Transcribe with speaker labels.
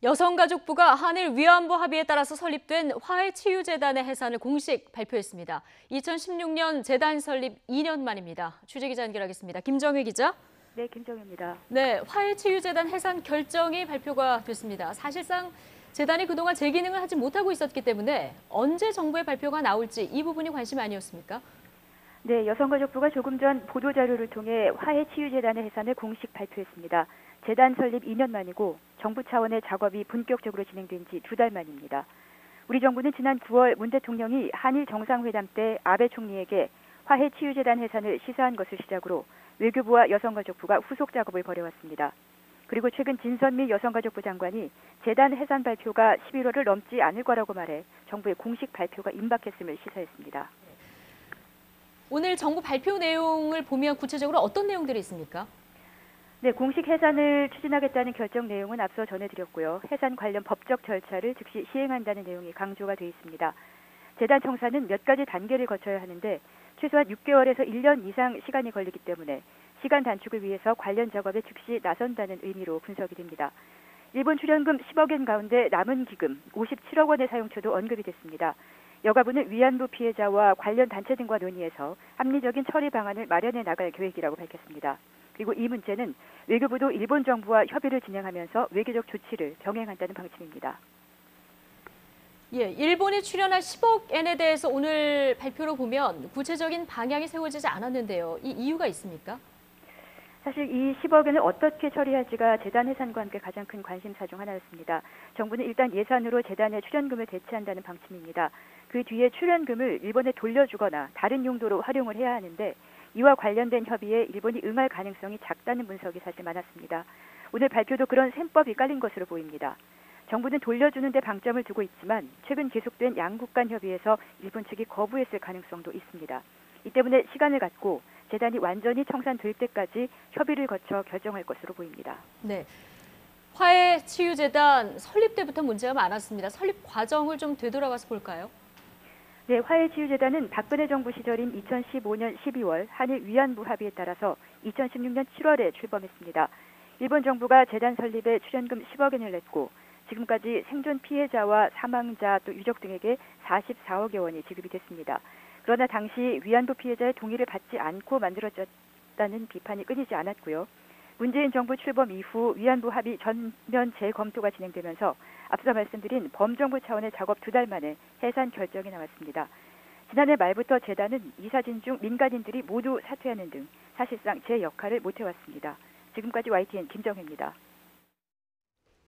Speaker 1: 여성가족부가 한일 위안부 합의에 따라서 설립된 화해치유재단의 해산을 공식 발표했습니다. 2016년 재단 설립 2년 만입니다. 취재기자 연결하겠습니다. 김정혜 기자.
Speaker 2: 네, 김정혜입니다.
Speaker 1: 네, 화해치유재단 해산 결정이 발표가 됐습니다. 사실상 재단이 그동안 제 기능을 하지 못하고 있었기 때문에 언제 정부의 발표가 나올지 이 부분이 관심 아니었습니까?
Speaker 2: 네, 여성가족부가 조금 전 보도자료를 통해 화해치유재단의 해산을 공식 발표했습니다. 재단 설립 2년 만이고 정부 차원의 작업이 본격적으로 진행된 지 2달 만입니다. 우리 정부는 지난 9월 문 대통령이 한일 정상회담 때 아베 총리에게 화해치유재단 해산을 시사한 것을 시작으로 외교부와 여성가족부가 후속 작업을 벌여왔습니다. 그리고 최근 진선미 여성가족부 장관이 재단 해산 발표가 11월을 넘지 않을 거라고 말해 정부의 공식 발표가 임박했음을 시사했습니다.
Speaker 1: 오늘 정부 발표 내용을 보면 구체적으로 어떤 내용들이 있습니까?
Speaker 2: 네, 공식 해산을 추진하겠다는 결정 내용은 앞서 전해드렸고요. 해산 관련 법적 절차를 즉시 시행한다는 내용이 강조가 되어 있습니다. 재단 청사는 몇 가지 단계를 거쳐야 하는데 최소한 6개월에서 1년 이상 시간이 걸리기 때문에 시간 단축을 위해서 관련 작업에 즉시 나선다는 의미로 분석이 됩니다. 일본 출연금 10억엔 가운데 남은 기금 57억 원의 사용처도 언급이 됐습니다. 여가부는 위안부 피해자와 관련 단체 등과 논의해서 합리적인 처리 방안을 마련해 나갈 계획이라고 밝혔습니다. 그리고 이 문제는 외교부도 일본 정부와 협의를 진행하면서 외교적 조치를 병행한다는 방침입니다.
Speaker 1: 예, 일본이 출연할 10억엔에 대해서 오늘 발표로 보면 구체적인 방향이 세워지지 않았는데요. 이 이유가 있습니까?
Speaker 2: 사실 이 10억엔을 어떻게 처리할지가 재단 해산과 함께 가장 큰 관심사 중 하나였습니다. 정부는 일단 예산으로 재단의 출연금을 대체한다는 방침입니다. 그 뒤에 출연금을 일본에 돌려주거나 다른 용도로 활용을 해야 하는데 이와 관련된 협의에 일본이 응할 가능성이 작다는 분석이 사실 많았습니다. 오늘 발표도 그런 셈법이 깔린 것으로 보입니다. 정부는 돌려주는 데 방점을 두고 있지만 최근 계속된 양국 간 협의에서 일본 측이 거부했을 가능성도 있습니다. 이 때문에 시간을 갖고 재단이 완전히 청산될 때까지 협의를 거쳐 결정할 것으로 보입니다.
Speaker 1: 네, 화해치유재단 설립 때부터 문제가 많았습니다. 설립 과정을 좀 되돌아가서 볼까요?
Speaker 2: 네, 화해치유재단은 박근혜 정부 시절인 2015년 12월 한일 위안부 합의에 따라서 2016년 7월에 출범했습니다. 일본 정부가 재단 설립에 출연금 10억엔을 냈고 지금까지 생존 피해자와 사망자 또 유족 등에게 44억여 원이 지급이 됐습니다. 그러나 당시 위안부 피해자의 동의를 받지 않고 만들어졌다는 비판이 끊이지 않았고요. 문재인 정부 출범 이후 위안부 합의 전면 재검토가 진행되면서 앞서 말씀드린 범정부 차원의 작업 2달 만에 해산 결정이 나왔습니다. 지난해 말부터 재단은 이사진 중 민간인들이 모두 사퇴하는 등 사실상 제 역할을 못해왔습니다. 지금까지 YTN 김정혜입니다.